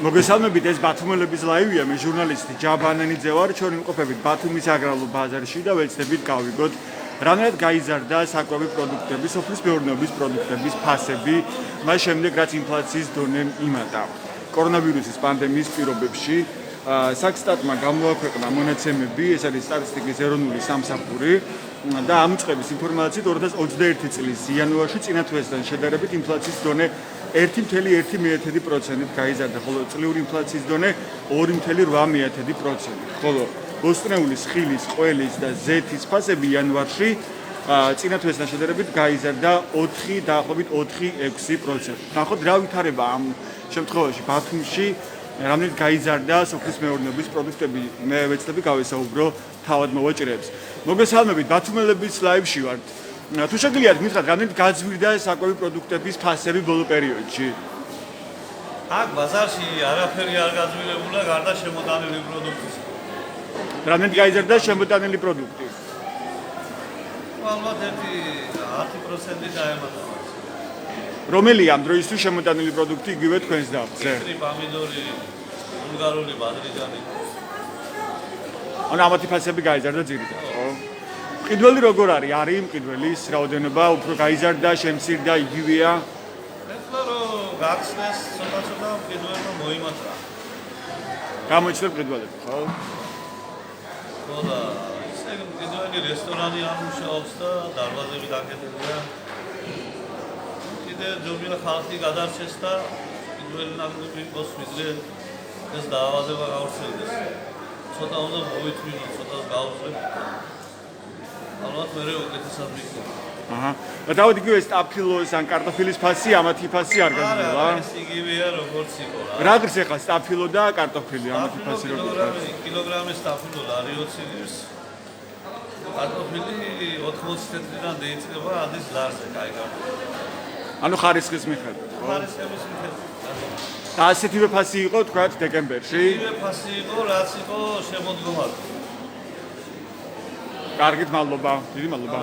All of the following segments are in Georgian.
მოგესალმებით, ეს ბათუმელების ლაივია, მე ჟურნალისტი ჯაბანენიძე ვარ, ჩვენ ვიმყოფებით ბათუმის აგრარულ ბაზარში და ვეცდებით გავიგოთ, რამდენად გაიზარდა საკვები პროდუქტების, სოფლის მეურნეობის პროდუქტების ფასები, მას შემდეგ რაც ინფლაციის დონე იმატა. კორონავირუსის პანდემიის პირობებში საქსტატმა გამოაქვეყნა მონაცემები, ეს არის სტატისტიკის ეროვნული სამსახური და ამოწყების ინფორმაციით 2021 წლის იანვარში წინა თვესთან შედარებით ინფლაციის დონე 1,1%-ით გაიზარდა, ხოლო წლიური ინფლაციის დონე 2,8%. ხოლო ბოსტნეულის, ხილის, ყველის და ზეთის ფასები იანვარში წინა თვესთან შედარებით გაიზარდა 4,6%. ნახოთ რა ვითარება ამ შემთხვევაში ბათუმში, რამდენად გაიზარდა სოფლის მეურნეობის პროდუქტები. მე ვეცდები გავესაუბრო თავად მოვაჭრეებს. მოგესალმებით, ბათუმელების ლაივში ვართ. თუ შეგიძლიათ მითხრათ, რამდენად გაძვირდა საკვები პროდუქტების ფასები ბოლო პერიოდში? აქ ბაზარში არაფერი არ გაძვირებულა, გარდა შემოტანილი პროდუქტის. რამდენად გაიზარდა შემოტანილი პროდუქტი? ალბათ 10% დაემატა. რომელი ამ დროისთვის შემოტანილი პროდუქტი იგივე თქვენს დაღზე? კიტრი, პამიდორი, ბულგარული ბადრიჯანი. ანუ ამათი ფასები გაიზარდა ძირითადად, ხო? მყიდველი როგორ არის? არის მყიდველის რაოდენობა, უფრო გაიზარდა, შემცირდა, იგივეა? ეხლა რომ გახსნეს ცოტა მყიდველმა მოიმატა. გამოჩნდა მყიდველები, ხო? ხო და ისე მყიდველი რესტორანი არ მუშაობს და დარბაზები დაკეტილია. კიდე ჯობია ხალხი გადარჩეს და მყიდველი ნაკლები იყოს, ვიდრე ეს დაავადება გავრცელდეს. ცოტა უნდა მოვითმინოთ, ცოტა გავუძლებთ. ალბათ მე უკეთესად ვიქნებ. აჰა. და დავით იგივე სტაფილოს ან კარტოფილის ფასი, ამათი ფასი არ გაძლევა? ეს იგივეა როგორც იყო რა. რა დღეს ახლა სტაფილო და კარტოფილი, ამათი ფასი როგორ არის? კილოგრამი სტაფილო არის 20 ლირს. კარტოფილი 80 ცენტრიდან დაიწყება ადის ლარზე, კაი კარტოფილი. ანუ ხარისხის მიხედვით, ხო? ხარისხების მიხედვით. და ასეთივე ფასი იყო თქვათ დეკემბერში? იგივე ფასი იყო, რაც იყო შემოდგომაზე. კარგით, მადლობა. დიდი მადლობა.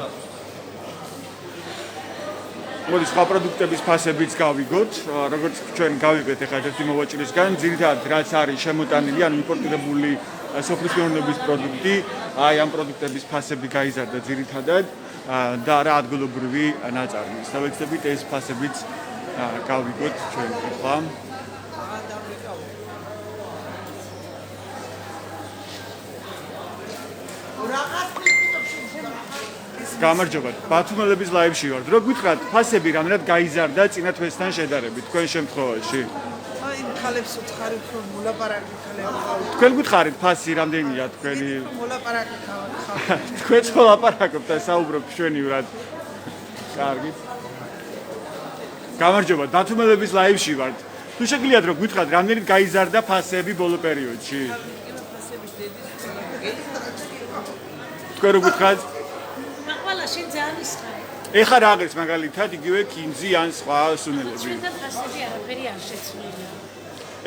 მოდი სხვა პროდუქტების ფასებიც გავიგოთ. როგორც ჩვენ გავიგეთ ახლა ერთი მოვაჭრისგან, ძირითადად რაც არის შემოტანილი, ანუ იმპორტირებული სოფლის მეურნეობის პროდუქტი, აი ამ პროდუქტების ფასები გაიზარდა ძირითადად და რა ადგილობრივი ნაწარმის. და ვეცდებით ეს ფასებიც გავიგოთ ჩვენ ახლა. გამარჯობა, ბათუმელების ლაივში ვართ. რო გითხრათ, ფასები რამდენად გაიზარდა წინა თვესთან შედარებით თქვენ შემთხვევაში? აი, ხალებს უცხარით რომ მოლაპარაკე ხალებს. თქვენ გითხარით ფასი რამდენია თქვენი? მოლაპარაკე ხალხ. თქვენც მოლაპარაკობთ და საუბრობთ ჩვენივრად. კარგი. გამარჯობა, ბათუმელების ლაივში ვართ. თუ შეგიძლიათ რომ გითხრათ, რამდენად გაიზარდა ფასები ბოლო პერიოდში? თქვენ რო გითხრათ შენ ძალიან ისხარ. ეხლა რა არის მაგალითად იგივე კინძი ან სხვა სუნელები? ჩვენთან ფასები არაფერი არ შეცვლილია.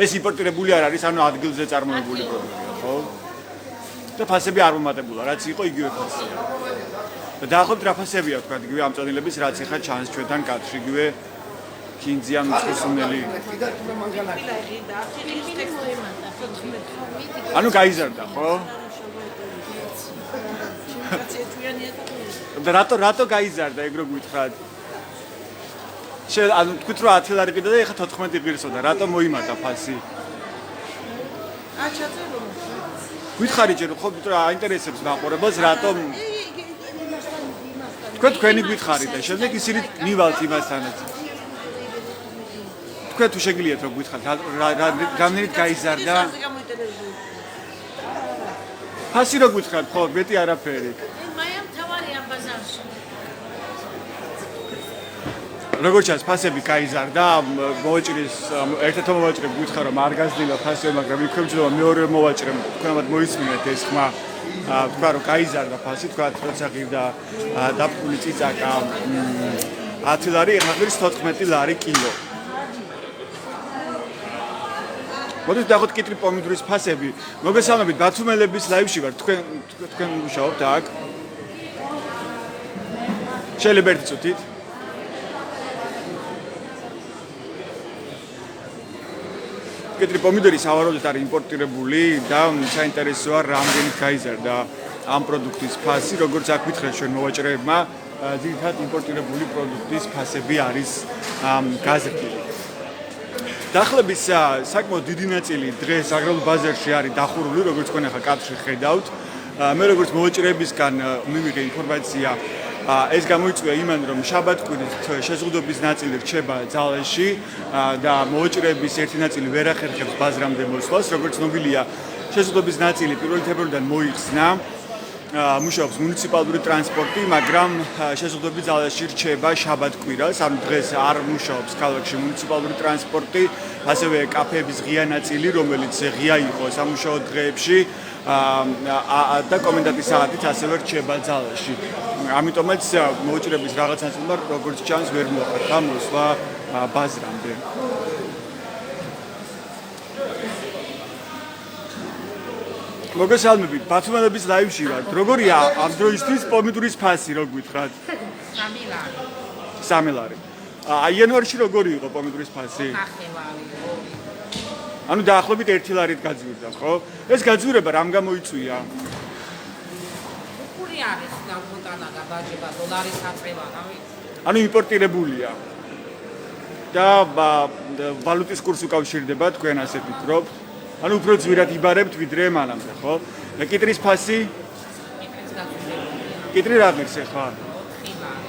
ეს იმპორტირებული არ არის, ანუ ადგილზე წარმოებული პროდუქტია, ხო? და ფასები არ მომატებულა, რაც იყო იგივე ფასია. და დაახლოებით რა ფასებია თქვა იგივე ამწონილების, რაც ეხლა ჩანს ჩვენთან კადრში, იგივე კინძი ან სხვა სუნელი. ანუ გაიზარდა, ხო? და რატო გაიზარდა ეგ რო გითხრათ? ანუ თქვით რომ 10 ლარი კიდე და ეხლა 14 ღირსო და რატო მოიმატა ფასი? აჩაწერო. გითხარი ჯერ ხო ვიტყვი აინტერესებს მაყურებელს რატო თქვენი გითხარი და შემდეგ ისინი მივალთ იმასთანაც. თქვენ თუ შეგიძლიათ რომ გითხართ რამდენად გაიზარდა? ფასი რო გითხართ ხო მეტი არაფერი. როგორ ჩანს ფასები გაიზარდა, მოვაჭრის ერთ-ერთ მოვაჭრებ გითხრა რომ არ გაზრდილა ფასები, მაგრამ იქნებოდა მეორე მოვაჭრემ თქვენებად მოისმინეთ ეს ხმა. თქვა რომ გაიზარდა ფასი, თქვა როცა ღირდა დაფული წიწაკა 10 ლარი, ეხლა ღირს 14 ლარი კილო. მოდით დავხოთ კიტრი პომიდორის ფასები. მოგესალმებით, ბათუმელების ლაივში ვარ. თქვენ მუშაობთ აქ? შეიძლება ერთი წუთით? კიტრი პომიდორი სავარაუდოდ არის იმპორტირებული და საინტერესოა რამდენით გაიზარდა ამ პროდუქტის ფასი, როგორც აქ ვითხრეს ჩვენ მოვაჭრეებმა, ძირითადად იმპორტირებული პროდუქტის ფასები არის გაზრდილი. დახლების საკმაოდ დიდი ნაწილი დღეს აგრარულ ბაზარში არის დახურული, როგორც თქვენ ახლა კადრში ხედავთ. მე როგორც მოვაჭრეებისგან მივიღე ინფორმაცია, ეს გამოიწვია იმან, რომ შაბათ-კვირით შეზღუდვების ნაწილი რჩება ძალაში და მოვაჭრეების ერთი ნაწილი ვერ ახერხებს ბაზრამდე მოსვლას, როგორც ცნობილია, შეზღუდვების ნაწილი 1 თებერვლიდან მოიხსნა. მუშაობს მუნიციპალური ტრანსპორტი, მაგრამ შეზღუდვები ძალაში რჩება შაბათ-კვირას, ანუ დღეს არ მუშაობს ქალაქში მუნიციპალური ტრანსპორტი, ასევე კაფეების ღია ნაწილი, რომელიც ღია იყო სამუშაო დღეებში და კომენდანტის საათით ასევე რჩება ძალაში. ამიტომაც მოვაჭრეების რაღაც ნაწილმა როგორც ჩანს ვერ მოახერხა მოსვლა ბაზრამდე. მოგესალმებით, ბათუმელების ლაივში ვართ. როგორია ამ დროისთვის პომიდურის ფასი, რო გითხრათ? 3 ლარი. 3 ლარი. იანვარში როგორი იყო პომიდურის ფასი? 9 ლარი. ანუ დაახლოებით 1 ლარით გაძვირდა, ხო? ეს გაძვირება რამ გამოიწვია? უყური არის გამოტანა გადაჯება დოლარის აწევა, რა ვიცი. ანუ იმპორტირებულია. და ვალუტის კურსი უკავშირდება, თქვენ ასე ვფიქრობთ. ანუ უფრო ძვირად იბარებთ ვიდრე მანამდე, ხო? კიტრის ფასი? კიტრის გაძვირებულია. კიტრი რა ღირს ახლა? 4 ლარი.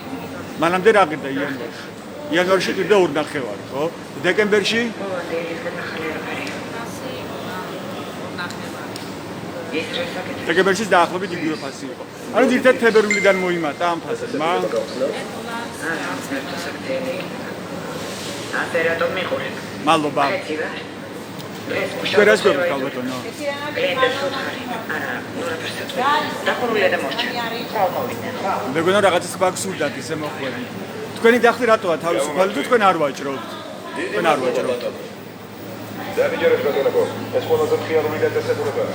მანამდე რა ღირდა იანვარში? იანვარში ღირდა 2.5, ხო? დეკემბერში? დეკემბერში დაახლოებით იგივე ფასი იყო. ანუ ძირითადად თებერვლიდან მოიმატა ამ ფასებმა. მადლობა. შევერას გვერდით ალბათონო. მეგონა რაღაცა სხვა გსურდათ ისე მოხვედი. თქვენი დახლი რატოა თავისუფალი თუ თქვენ არ ვაჭრობთ? თქვენ არ ვაჭრობთ. დამიჯერებს ბატონო. ეს ყველაზე მხიარული დაწესებულებაა.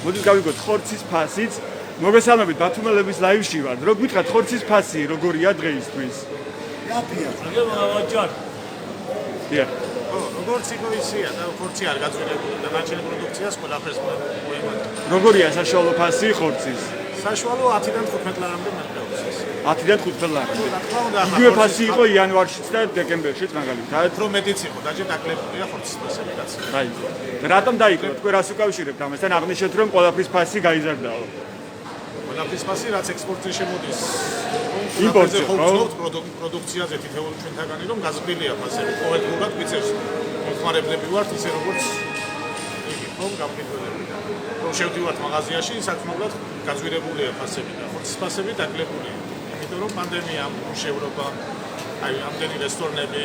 მოდით გავიგოთ ხორცის ფასიც. მოგესალმებით, ბათუმელების ლაივში ვართ. რო გითხრათ ხორცის ფასი როგორია დღეისთვის? დიახ. როგორც იყო ისეა და ხორცი არ გაძვირებული და ნაჩვენი პროდუქციას ყველაფერს მოიმატა. როგორია საშუალო ფასი ხორცის? საშუალო 10-დან 15 ლარამდე მერყეობს ეს. 10-დან 15 ლარამდე. რა თქმა უნდა, იგივე ფასი იყო იანვარშიც და დეკემბერშიც მაგალითად. უფრო მეტიც იყო, დაჟე დაკლებულია ხორცის ფასები კაცი. აი. რატომ დაიკლოთ? თქვენ რას უკავშირებთ ამასთან? აღნიშნეთ რომ ყველაფრის ფასი გაიზარდაო. ყველაფრის ფასი რაც ექსპორტზე შემოდის. იმპორტზე ხო? პროდუქციაზე თითოეულ ჩვენთაგანი რომ გაზრდილია ფასები. ყოველდღურად ვიცეს მომხმარებლები ვართ ისე როგორც იგი რომ გამყიდველები. რომ შევდივართ მაღაზიაში, საქმეულად გაძვირებულია ფასები და ხორცის ფასები დაკლებულია. იმიტომ რომ პანდემია მუშევრობა, აი ამდენი რესტორნები,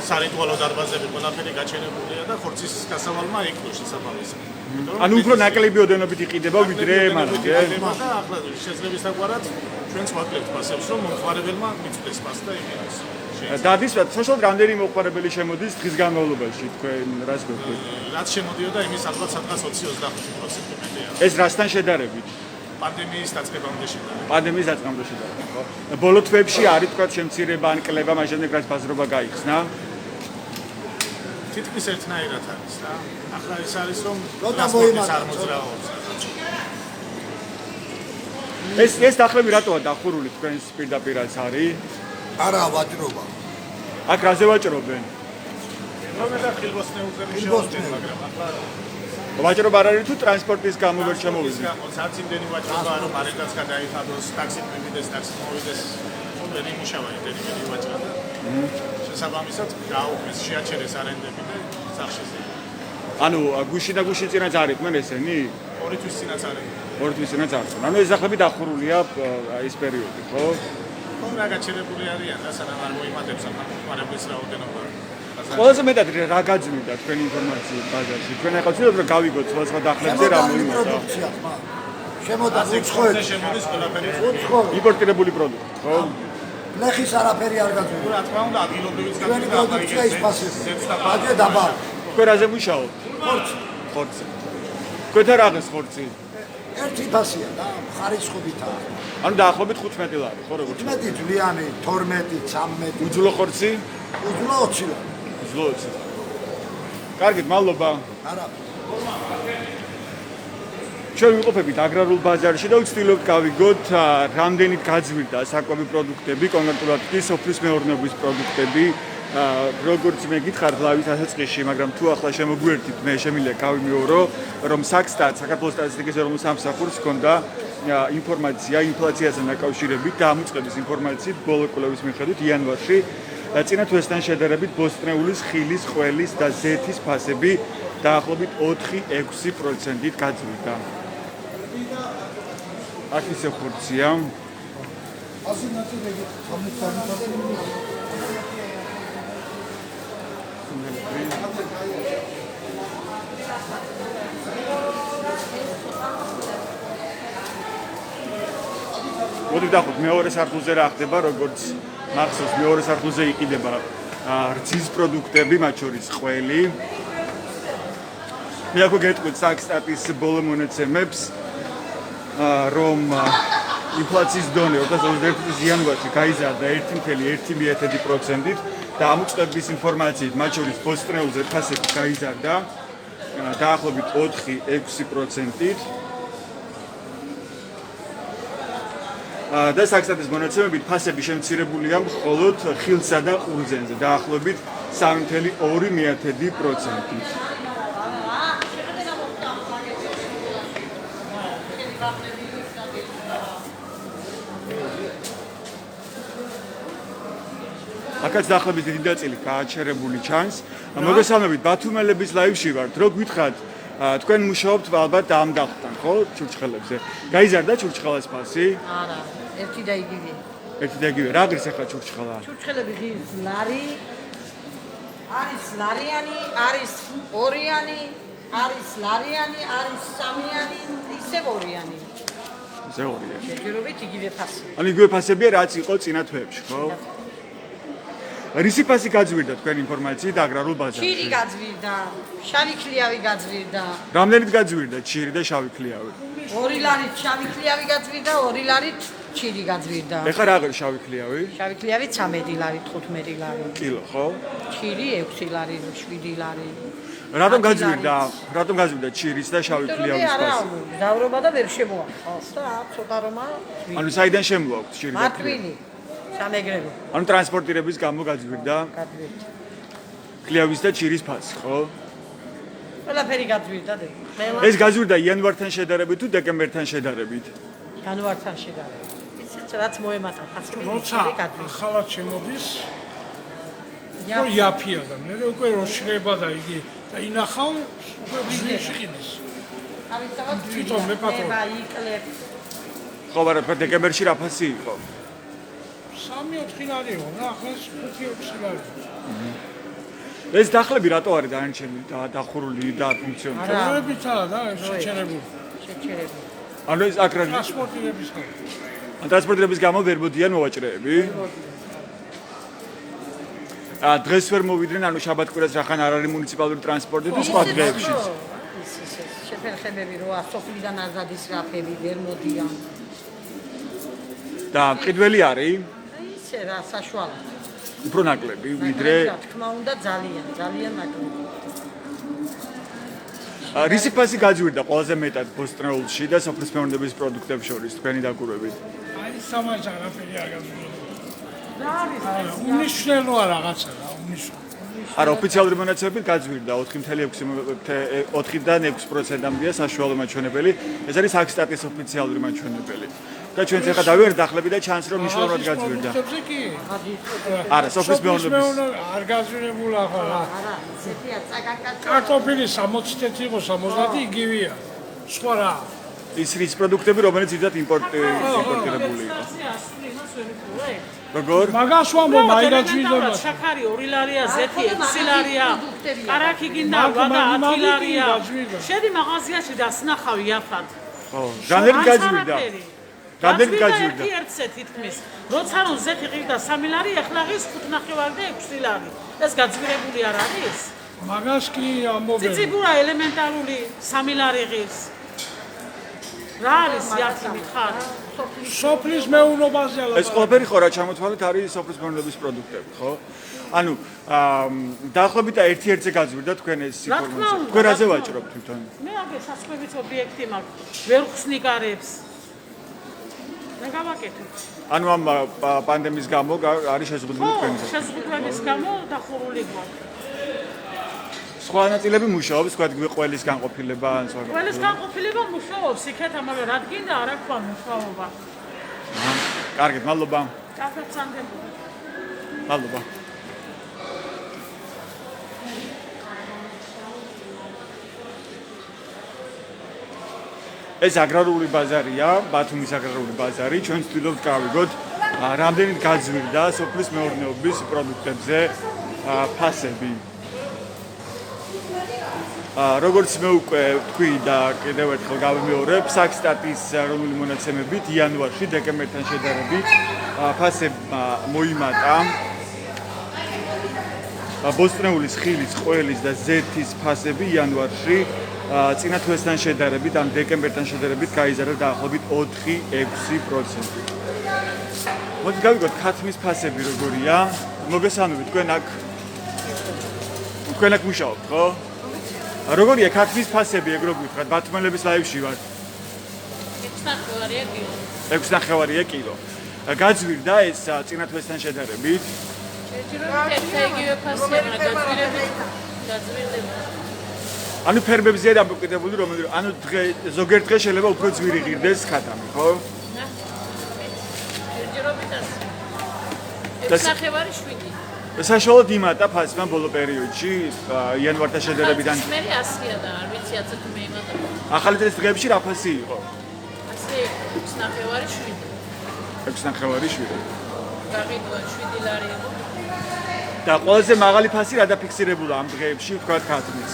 სარიტუალო დარბაზები ყველაფერი გაჩენებულია და ხორცის გასავალმა იქნა შესაბამისად. ანუ უფრო ნაკლები ოდენობით იყიდება ვიდრე მანამდე. და ახლა შეძლებისდაგვარად ჩვენც ვაკლებთ ფასებს, რომ მომხმარებელმა მიწდეს ფასს და იმენას. დადის, საშუალოდ რამდენი მომხმარებელი შემოდის დღის განმავლობაში, თქვენ რას გქონდათ? რაც შემოდიოდა იმის ალბათ სადღაც 20-25% მეტია. ეს რასთან შედარებით? პანდემიის დაწყებამდე შედარებით. პანდემიის დაწყებამდე შედარებით, ხო? ბოლო თვეებში არის თქვა შემცირება ან კლება, მას შემდეგ რაც ბაზრობა გაიხსნა. თითქმის ერთნაირად არის რა. ახლა ეს არის რომ როდა მოიმატა, არ მოძრაობს. ეს დახლები რატოა დახურული თქვენს პირდაპირაც არის? არა ვაჭრობა. აქ რაზე ვაჭრობენ? რომე და ხილბოსნეულზე მუშაობენ, მაგრამ ახლა ვაჭრობა არ არის თუ ტრანსპორტის გამო ვერ შემოვიდნენ? არც იმდენი ვაჭრობაა რომ არედაც გადაიხადოს, ტაქსით მივიდეს, ტაქსით მოვიდეს. ვერ იმუშავა იმდენი ვაჭრობა და შესაბამისად გააუქმეს, შეაჩერეს არენდები და სახში ზე. ანუ გუში და გუში წინაც არიყვნენ ესენი? 2 თვის წინაც არის. 2 თვის წინაც არიყვნენ. ანუ ეს დახლები დახურულია ეს პერიოდი, ხო? ხო რა გაჩერებული არიან და სანამ არ მოიმატებს ამ მომხმარებლის რაოდენობა. ყველაზე მეტად რა გაძვირდა თქვენი ინფორმაციით ბაზარში? თქვენ ახლა ვცდილობთ რომ გავიგოთ სხვა დახლებზე რა მოიმატა. პროდუქცია ხმა. შემოდა უცხოეთ. შემოდის ყველაფერი. იმპორტირებული პროდუქტი, ხო? ლეხის არაფერი არ გაძვირდა. რა თქმა უნდა ადგილობრივიც ჩვენი პროდუქცია ის ფასები. აჯე დაბა. თქვენ რაზე მუშაობთ? ხორცი. თქვენ რა ღირს ხორცი? ერთი ფასია და ხარისხობითაა. ანუ დაახლოებით 15 ლარი, ხო როგორ? 15 ძვლიანი, 12, 13, უძლო ხორცი? უძლო 20 ლარი. უძლო 20 ლარი. კარგით, მადლობა. არა. ჩვენ ვიყოფებით აგრარულ ბაზარში და ვცდილობთ გავიგოთ რამდენით გაძვირდა საკვები პროდუქტები, კონკრეტულად კი სოფლის მეურნეობის პროდუქტები. როგორც მე გითხართ ლავის დასაწყისში, მაგრამ თუ ახლა შემოგვიერთით, მე შემიძლია გავიმეორო, რომ საქსტატ, საქართველოს სტატისტიკის ეროვნულ სამსახურს ჰქონდა ინფორმაცია ინფლაციასთან დაკავშირებით და ამოწყების ინფორმაციით ბოლო კვლევის მიხედვით იანვარში წინა თვესთან შედარებით ბოსტნეულის, ხილის, ყველის და ზეთის ფასები დაახლოებით 4-6%-ით გაძვირდა. აქ ისე ხორცია. მოდი დავხოთ მეორე სართულზე რა ხდება, როგორც მახსოვს მეორე სართულზე იყიდება რძის პროდუქტები, მათ შორის ყველი. მე აქ გეტყვით საქსტატის ბოლო მონაცემებს, რომ ინფლაციის დონე 2021 წლის იანვარში გაიზარდა 1.1%-ით და ამოწყების ინფორმაციით, მათ შორის ბოსტნეულზე ფასები გაიზარდა დაახლოებით 4-6%-ით. და საქსტატის მონაცემებით ფასები შემცირებულია მხოლოდ ხილსა და ყურძენზე დაახლოებით 3.2%-ით. აქაც დაახლოებით დიდი ნაწილი გააჩერებული ჩანს. მოგესალმებით, ბათუმელების ლაივში ვართ. რო გითხრათ, თქვენ მუშაობთ ალბათ ამ დახტან, ხო? ჩურჩხელებზე. გაიზარდა ჩურჩხელას ფასი? არა, ერთი და იგივე. ერთი და იგივე. რა ღირს ახლა ჩურჩხელა? ჩურჩხელები ღირს ლარი, არის ლარიანი, არის ორიანი, არის ლარიანი, არის სამიანი, ისევ ორიანი. ისევ ორიანი. შეჯერობით იგივე ფასი. ანუ იგივე ფასებია, რაც იყო წინა თვეებში, ხო? რისი ფასი გაძვირდა თქვენ ინფორმაციით აგრარულ ბაზარში? ჩირი გაძვირდა, შავი ქლიავი გაძვირდა. რამდენით გაძვირდა ჩირი და შავი ქლიავი? 2 ლარით შავი ქლიავი გაძვირდა, 2 ლარით ჩირი გაძვირდა. ეხლა რა ღირს შავი ქლიავი? შავი ქლიავი 13 ლარით, 15 ლარი. კილო, ხო? ჩირი 6 ლარი, 7 ლარი. რატომ გაძვირდა? რატომ გაძვირდა ჩირის და შავი ქლიავის არა, ფასი? მგზავრობა და ვერ შემოახავს და ცოტა რომა. ანუ საიდან შემოაქვთ ჩირი და ქლიავი? მარტვილი. სამეგრელო. ანუ ტრანსპორტირების გამო გაძვირდა გაძვირდა. ქლიავის და ჩირის ფასი, ხო? ყველაფერი გაძვირდა და ეს გაძვირდა იანვართან შედარებით თუ დეკემბერთან შედარებით? იანვართან შედარებით. იცით რაც მოემატა ფასი როცა ახალად შემოდის რო იაფია და მე უკვე რო შრება და იგი და ინახავ უკვე ბიზნესში ყიდეს. თავისთავად თვითონ მე პატრონი. იკლებ. ხო, მაგრამ დეკემბერში რა ფასი იყო? 3-4 ლარი იყო, რა ახლა 5-6 ლარი. ეს დახლები რატო არის დანარჩენი და დახურული და ფუნქციონირებს? ჩერებითაა და შეჩერებული. შეჩერებული. ანუ ეს აკრა ტრანსპორტირების გამო. ტრანსპორტირების გამო ვერ მოდიან მოვაჭრეები? დღეს ვერ მოვიდნენ, ანუ შაბათ-კვირას რახან არ არის მუნიციპალური ტრანსპორტი თუ სხვა დღეებშიც. ის შეფერხებები როა სოფლიდან აზადის რაფები ვერ მოდიან. და მყიდველი არის? ისე რა საშუალო. უფრო ნაკლები, ვიდრე თქმა უნდა ძალიან ნაკლები. რისი ფასი გაძვირდა ყველაზე მეტად ბოსტნეულში და სოფლის მეურნეობის პროდუქტებს შორის თქვენი დაკვირვებით? აი სამაჯა რაფერი არ გაძლიერდა. რა არის ეს? უმნიშვნელოა რაღაცა რა, უმნიშვნელო. არა, ოფიციალური მონაცემებით გაძვირდა 4.6%-დან 6%-მდეა საშუალო მაჩვენებელი. ეს არის საქსტატის ოფიციალური მაჩვენებელი. და ჩვენც ახლა დავიარეთ დახლები და ჩანს რომ მნიშვნელოვნად გაძვირდა. არა, სოფლის მეურნეობის არ გაძვირებულა ახლა რა. არა, ისეთია წაკაკაცო. კარტოფილი 60 იყო, 70 იგივეა. სხვა რა. ის რის პროდუქტები, რომელიც იძათ იმპორტირებული იყო. როგორ? მაგას ვამბობ, აი გაძვირდა. შაქარი 2 ლარია, ზეთი 6 ლარია. კარაქი გინდა 8 და 10 ლარია. შედი მაღაზიაში და სნახავი აფად. ხო, რამდენი გაძვირდა? რამდენი გაძვირდა? ერთზე თითქმის. როცა რომ ზეთი ღირდა 3 ლარი, ახლა ღირს 5.5 და 6 ლარი. ეს გაძვირებული არ არის? მაგას კი ამბობენ. ციციბურა ელემენტარული 3 ლარი ღირს. რა არის ზიათი მიხარი? სოფლის მეურნეობაზეა ეს ყველაფერი ხო რა ჩამოთვალეთ არის სოფლის მეურნეობის პროდუქტები, ხო? ანუ დაახლოებით ერთ-ერთზე გაძვირდა თქვენ ეს ინფორმაცია. თქვენ რაზე ვაჭრობთ თვითონ? მე აგე სასწრაფო ობიექტი მაქვს, ვერ ხსნიკარებს. მე გავაკეთებ. ანუ ამ პანდემიის გამო არის შეზღუდული თქვენთვის. შეზღუდვების გამო დახურული გვაქვს. სხვა ნაწილები მუშაობს, თქვა ყველის განყოფილება ან სხვა. ყველის განყოფილება მუშაობს, იქეთ ამავე რადგინდა არ აქვს მუშაობა. კარგით, მადლობა. კარგად სანდებული. მადლობა. ეს აგრარული ბაზარია, ბათუმის აგრარული ბაზარი. ჩვენ ვცდილობთ გავიგოთ, რამდენად გაძვირდა სოფლის მეურნეობის პროდუქტებზე ფასები. როგორც მე უკვე ვთქვი და კიდევ ერთხელ გავიმეორებ, საქსტატის ეროვნული მონაცემებით იანვარში დეკემბერთან შედარებით ფასებმა მოიმატა ბოსტნეულის, ხილის, ყველის და ზეთის ფასები იანვარში წინა თვესთან შედარებით, ამ დეკემბერთან შედარებით გაიზარდა დაახლოებით 4-6%. მოდით გავიგოთ ქათმის ფასები როგორია. მოგესალმებით, თქვენ აქ მუშაობთ, ხო? როგორია ქათმის ფასები, ეგ რო გითხრათ, ბათუმელების ლაივში ვარ. 6.5 კილო. გაძვირდა ეს წინა თვესთან შედარებით? ანუ ფერბებზეა დამოკიდებული, რომელიც ანუ ზოგიერთ დღეს შეიძლება უფრო ძვირი ღირდეს ქათამი, ხო? საშუალოდ იმატა ფასმა ბოლო პერიოდში, იანვართან შედარებიდან. მე 100-ია და არ ვიცი 10 მე იმატა. ახალი წლის დღეებში რა ფასი იყო? 6.5. გაგიდვა 7 ლარი იყო. და ყველაზე მაღალი ფასი რა დაფიქსირებულა ამ დღეებში, ვთქვათ ქათმის?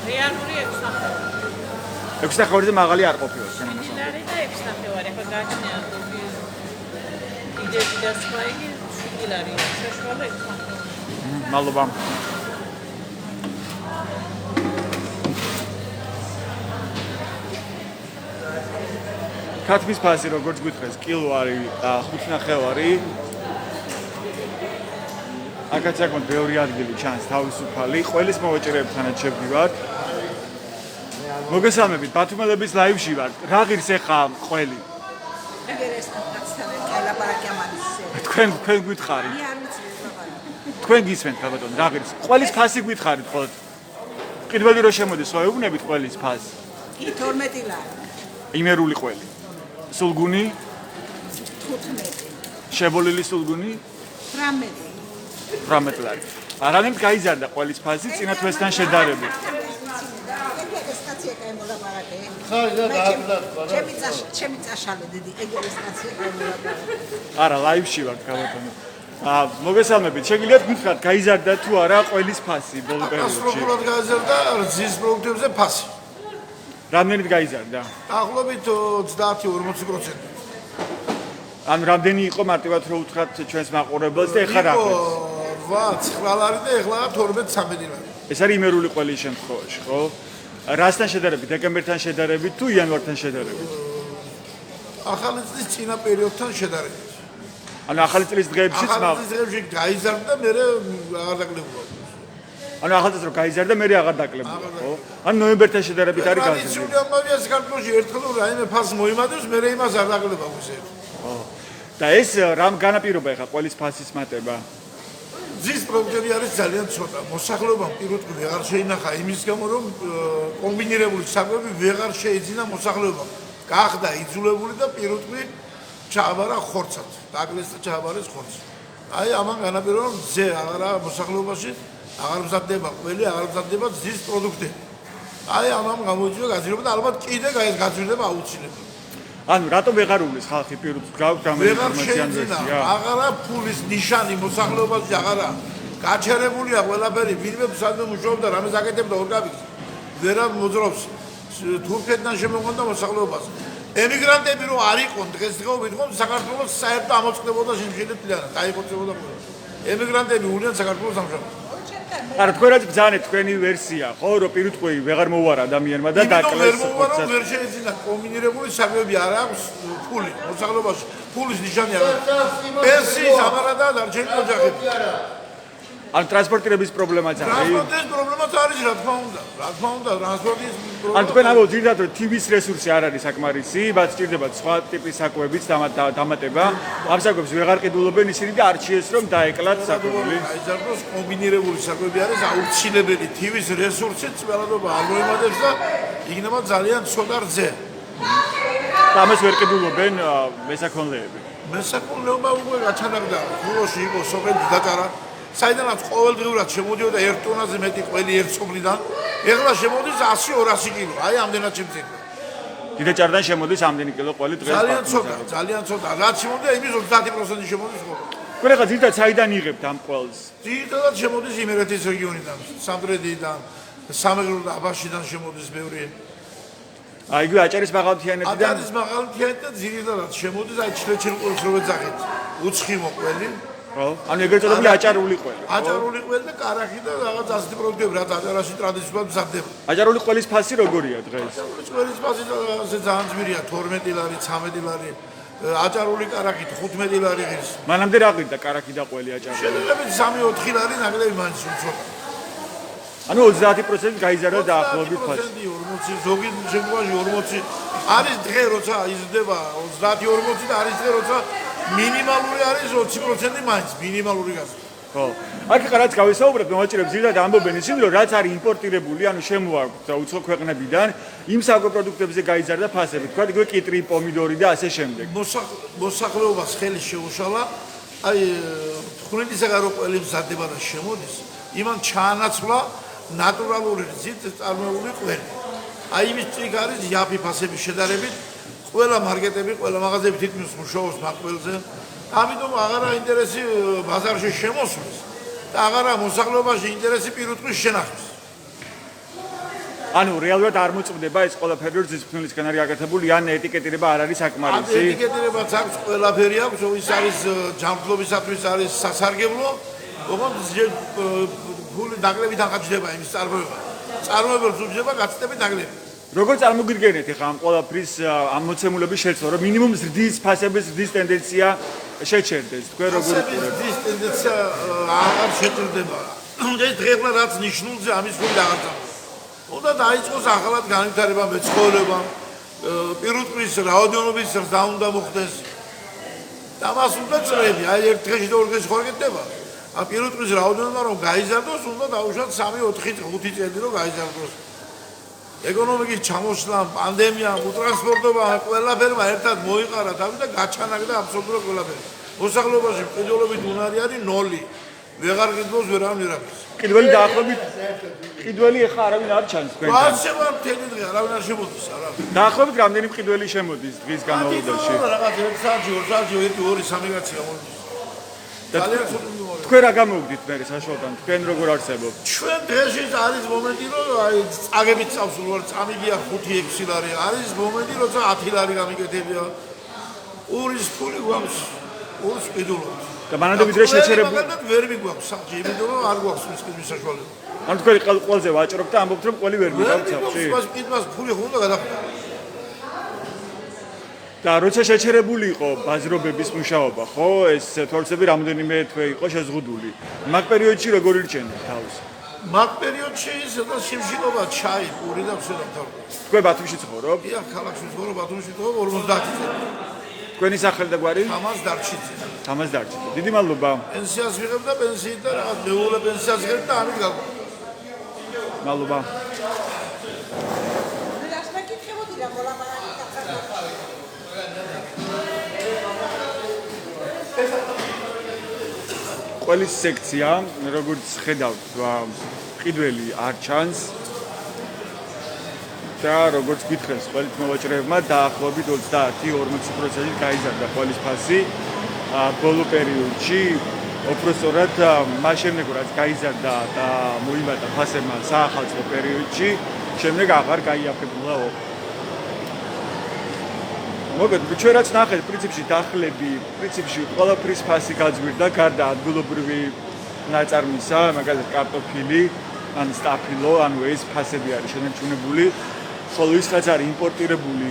რეალური 6.5. 6.5-ზე მაღალი არ ყოფილა. 7 ლარი და 6.5. ახლა გაჩნია იდეა და სხვა იგი 7 ლარი. საშუალო 6.5. მადლობა. ქათმის ფასი როგორც გითხრეს, კილო არის 5.5. აქაც საკმაოდ ბევრი ადგილი ჩანს თავისუფალი, ყველის მოვაჭრეებთანაც შევდივართ. მოგესალმებით, ბათუმელების ლაივში ვარ. რა ღირს ეხა ყველი? თქვენ გითხარით. თქვენ გისმენთ ბატონო, რა ღირს? ყველის ფასი გითხარით ხოლმე. კიდევ რო შემოდის, ხო ეუბნებით ყველის ფასს? 12 ლარი. იმერული ყველი. სულგუნი? 15. შებოლილი სულგუნი? 18 ლარი. არანაირად გაიზარდა ყველის ფასი წინა თვესთან შედარებით. ჩემი წაშალე დიდი ეგრე სტაცია გამოლაპარაკე. არა, ლაივში ვარ, ბატონო. მოგესალმებით, შეგიძლიათ გითხრათ, გაიზარდა თუ არა ყველის ფასი ბოლო პერიოდში? კატასტროფულად გაიზარდა რძის პროდუქტებზე ფასი. რამდენად გაიზარდა? დაახლოებით 30-40%. ანუ რამდენი იყო მარტივად რო უთხრათ ჩვენს მაყურებელს და ეხლა რა ყვეს? 8-9 ლარი და ეხლა 12-13 ლარი. ეს არის იმერული ყველის შემთხვევაში, ხო? რასთან შედარებით, დეკემბერთან შედარებით თუ იანვართან შედარებით? ახალი წლის წინა პერიოდთან შედარებით. ანუ ახალი წლის დღეებშიც ახალი წლის დღეებში გაიზარდა, მე აღარ დაკლებულა. ანუ ახალი წლის რო გაიზარდა, მე აღარ დაკლებულა, ხო? ანუ ნოემბერთან შედარებით არის გაზრდილი. ტრადიციული ამბავია საქართველოში ერთხელ რაიმე ფასს მოიმატებს, მე იმას არ დაკლებავ ისე. ხო. და ეს რამ განაპირობა ეხა ყველის ფასის მატება? ზის პროდუქტები არის ძალიან ცოტა. მოსახლეობამ პირუტყვი ვეღარ შეინახა იმის გამო, რომ კომბინირებული საკვები ვეღარ შეიძინა მოსახლეობამ. გახდა იძულებული და პირუტყვი ჩააბარა ხორცად. დაკლეს და ჩააბარეს ხორცი. აი ამან განაპირობა, რომ ზე აღარა მოსახლეობაში აღარ მზადდება ყველი, აღარ მზადდება ზის პროდუქტები. აი ამან გამოიწვია გაძვირება და ალბათ კიდე გაძვირდება აუცილებლად. ანუ რატომ ვეღარ უვლის ხალხი პირუტყვს გაქვს ამ ინფორმაციან ვერსია? აღარა ფულის ნიშანი მოსახლეობაში აღარა გაჩერებულია ყველაფერი, ვინმე სადმე მუშაობდა, რამეს აკეთებდა ორგანიზმი. ვერა მოძრობს თურქეთიდან შემოგვიდა მოსახლეობას. ემიგრანტები რო არ იყვნენ დღესდღეობით, ხომ საქართველოს საერთო ამოწყდებოდა შემშილებლად, დაიხოცებოდა ყველა. ემიგრანტები უნდიან საქართველოს ამჟამად. არა თქვენ რაც ბძანეთ თქვენი ვერსია ხო რომ პირუტყვი ვეღარ მოვარ ადამიანმა და დაკლეს ხორცად ვერ შეიძლება კომბინირებული საქმეები არ აქვს ფული მოსახლეობაში ფულის ნიშანი არ აქვს პენსიის ამარადა დარჩენილი ოჯახები ან ტრანსპორტირების პრობლემაც არის ტრანსპორტის პრობლემაც არის რა თქმა უნდა ტრანსპორტის პრობლემა ან თქვენ ამბობთ ძირითადად რომ TV-ს რესურსი არ არის საკმარისი მათ სჭირდებათ სხვა ტიპის საკვებიც დამატება ამ საკვებს ვეღარ ყიდულობენ ისინი და არჩიეს რომ დაეკლათ საკვები აი ზარდოს კომბინირებული საკვები არის აუცილებელი TV-ს რესურსიც ყველადობა არ მოიმატებს და იქნება ძალიან ცოტა რძე და ამას ვერ ყიდულობენ მესაქონლეები მესაქონლეობა უკვე გაჩანაგდა გულოში იყო სოფელი დაკარა საიდანაც ყოველდღიურად შემოდიოდა 1 ტონაზე მეტი ყველი ერთ სოფლიდან ეხლა შემოდის 100-200 კილო აი ამდენად შემცირდა დიდაჭარდან შემოდის ამდენი კილო ყველი დღეს ძალიან ცოტა რაც შემოდია იმის 30% შემოდის ხოლმე თქვენ ახლა ძირითადად საიდან იღებთ ამ ყველს ძირითადად შემოდის იმერეთის რეგიონიდან სამტრედიდან სამეგრელო და აბაშიდან შემოდის ბევრი აი იგივე აჭარის მაღალმთიანეთიდან აჭარის მაღალმთიანეთიდან ძირითადად შემოდის აი ჩილეჩილყურის რო ეძახით უცხიმო ყველი ხო ანუ ეგრეთ წოდებული აჭარული ყველი აჭარული ყველი და კარაქი და რაღაც ასეთი პროდუქტები რაც აჭარაში ტრადიციულად მზადდება აჭარული ყველის ფასი როგორია დღეს აჭარული ყველის ფასი ძალიან ძვირია 12 ლარი 13 ლარი აჭარული კარაქი 15 ლარი ღირს მანამდე რა ყიდდა კარაქი და ყველი აჭარული შეიძლება 3-4 ლარი ნაკლები მაინც უცოტა ანუ 30% გაიზარდა დაახლოებით ფასი 40 ზოგი შემთხვევაში 40 არის დღე როცა იზრდება 30-40 და არის დღე როცა მინიმალური არის 20% მაინც მინიმალური გაზრდა ხო აქ რაც გავისაუბრეთ მოვაჭრებ ზირად ამბობენ ისინი რომ რაც არის იმპორტირებული ანუ შემოაქვთ უცხო ქვეყნებიდან იმ საკვებ პროდუქტებზე გაიზარდა ფასები თქვა იგივე კიტრი პომიდორი და ასე შემდეგ მოსახლეობას ხელი შეუშალა აი თხვნილისაგან რო ყველი მზადდება და შემოდის იმან ჩაანაცვლა ნატურალური რძით წარმოებული ყველი აი იმის წიგ არის იაფი ფასების შედარებით ყველა მარკეტები, ყველა მაღაზიები თითქმის მუშაობს მაკველზე. ამიტომ აღარა ინტერესი ბაზარში შემოსვლის და აღარა მოსახლეობაში ინტერესი პირუტყვის შენახვის. ანუ რეალურად არ მოწმდება ეს ყველაფერი რომ ძისფრინველისგან არის გაკეთებული ან ეტიკეტირება არ არის საკმარისი. ეტიკეტირებაც აქვს, ყველაფერი აქვს, ის არის ჯანმრთელობისათვის არის სასარგებლო. ოღონდ ფული ნაკლებად აღჭდება იმის წარმოება. წარმოებელს უჯდება გაცდები ნაკლები. როგორ წარმოგიდგენთ ახლა ამ ყველაფრის ამ მოცემულობის შეცვლა რომ მინიმუმ ზრდის ფასების ზრდის ტენდენცია შეჩერდეს თქვენ როგორ უყურებთ ზრდის ტენდენცია აღარ შეჭრდება ეს დღეღლა რაც ნიშნულზე ამის ფული აღარ წამოწევს უნდა დაიწყოს ახალად განვითარება მეცხოველება პირუტყვის რაოდენობის ზრდა უნდა მოხდეს და მას უნდა წრები აი ერთ დღეში და ორ დღეში ხარ გეტდება ამ პირუტყვის რაოდენობა რომ გაიზარდოს უნდა დაუშვათ 3-4-5 წელი რომ გაიზარდოს ეკონომიკის ჩამოსვლა, პანდემია, უტრანსპორტობა, ყველაფერმა ერთად მოიყარა თავი და გაჩანაგდა აბსოლუტურად ყველაფერი. მოსახლეობაში მყიდველობით უნარი არის 0. ვეღარ ყიდულობს ვერავინ ვერაფერს. ყიდველი დაახლოებით ყიდველი ახლა არავინ არ ჩანს თქვენთან. ვაცება მთელი დღე არავინ არ შემოდის, არავინ. დაახლოებით რამდენი ყიდველი შემოდის დღის განმავლობაში? რაღაც 1 საათი, 2 საათი, 1-2 3 კაცი გამოდის. ძალიან ცუდად თქვენ რა გამოვიდით მე საშუალთან თქვენ როგორ არსებობთ ჩვენ დღეში არის მომენტი რომ აი წაგებით წავსულ ვარ წამიგია 5-6 ლარი არის მომენტი როცა 10 ლარი გამიკეთებია ურის ფული გვაქვს ურს ყიდულობთ და მანამდე ვიდრე შეჩერებული ვერ მიგვაქვს საჭი იმიტომ რომ არ გვაქვს ის ყიდვის საშუალება ანუ თქვენ ყველაზე ვაჭრობთ და ამბობთ რომ ყველი ვერ მიგავთ საჭი მას ყიდვას ფული ხუნდა გადახდა და როცა შეჩერებული იყო ბაზრობების მუშაობა, ხო, ეს თორცები რამდენიმე თვე იყო შეზღუდული. მაგ პერიოდში როგორ ირჩენთ თავს? მაგ პერიოდში სადაც სიმშილობა ჩაი, პური და ვსედა თავი. თქვენ ბათუმში ცხოვრობ? დიახ, ქალაქში ცხოვრობ, ბათუმში ცხოვრობ 50 წელი. თქვენი სახელი და გვარი? თამაზ დარჩიძე. თამაზ დარჩიძე. დიდი მადლობა. პენსიას ვიღებ და პენსიით და რაღაც მეუღლე პენსიას ვიღებ და ამით გავყო. მადლობა. ყველის სექცია, როგორც ხედავთ, ყიდველი არ ჩანს და როგორც გითხრეს, ყველით მოვაჭრეებმა დაახლოებით 30-40% გაიზარდა ყველის ფასი ბოლო პერიოდში. უпростоრად მას შემდეგ რაც გაიზარდა და მოიმატა ფასებმა საახალწლო პერიოდში, შემდეგ აღარ გაიაფებულა. მოგეთ, ჩვენ რაც ნახეთ, პრინციპში დახლები, პრინციპში ყველაფრის ფასი გაძვირდა, გარდა ადგილობრივი ნაწარმისა, მაგალითად კარტოფილი, ან სტაფილო, ანუ ეს ფასები არის შენარჩუნებული. ხოლო ის რაც არის იმპორტირებული,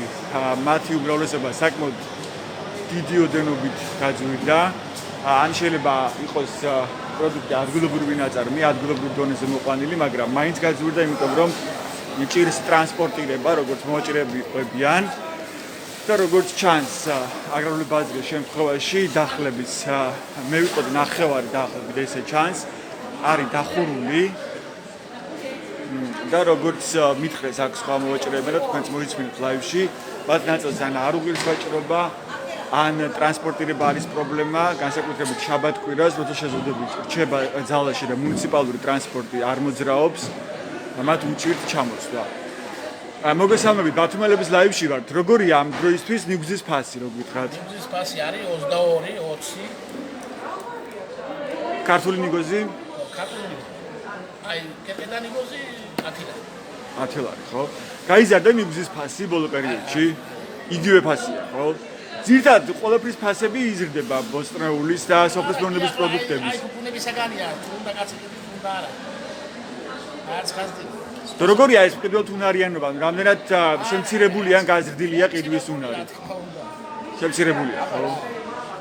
მათი უმრავლესობა საკმაოდ დიდი ოდენობით გაძვირდა. ან შეიძლება იყოს პროდუქტი ადგილობრივი ნაწარმი, ადგილობრივ დონეზე მოყვანილი, მაგრამ მაინც გაძვირდა, იმიტომ რომ ჭირს ტრანსპორტირება, როგორც მოჭრები ყვებიან. და როგორც ჩანს, აგრარული ბაზრის შემთხვევაში დახლების მე ვიყავ ნახევარი დახლები, ესე ჩანს, არის დახურული. და როგორც მითხრეს აქ სხვა მოჭრებმა და თქვენც მოიცმინეთ ლაივში, მათ ნაწილს ან არ უღირს ვაჭრობა, ან ტრანსპორტირება არის პრობლემა, განსაკუთრებით შაბათ-კვირას, როცა შეზღუდვები რჩება ძალაში და მუნიციპალური ტრანსპორტი არ მოძრაობს, მათ უჭირთ ჩამოსვლა. მოგესალმებით, ბათუმელების ლაივში ვართ. როგორია ამ დროისთვის ნიგვზის ფასი, რო გითხრათ? ნიგვზის ფასი არის 22-20. ქართული ნიგოზი? ქართული ნიგოზი. აი, კეპედა ნიგოზი 10 ლარი. 10 ლარი, ხო? გაიზარდა ნიგვზის ფასი ბოლო პერიოდში? იგივე ფასია, ხო? ძირთად ყველაფრის ფასები იზრდება ბოსტნეულის და სოფლის მეურნეობის პროდუქტების. აი, კუპუნებისაგანია, უნდა კაცები, უნდა არა. არც ხაზდი. და როგორია ეს პირველ უნარიანობა? რამდენად შემცირებულია ან გაზრდილია ყიდვის უნარი? შემცირებულია, ხო?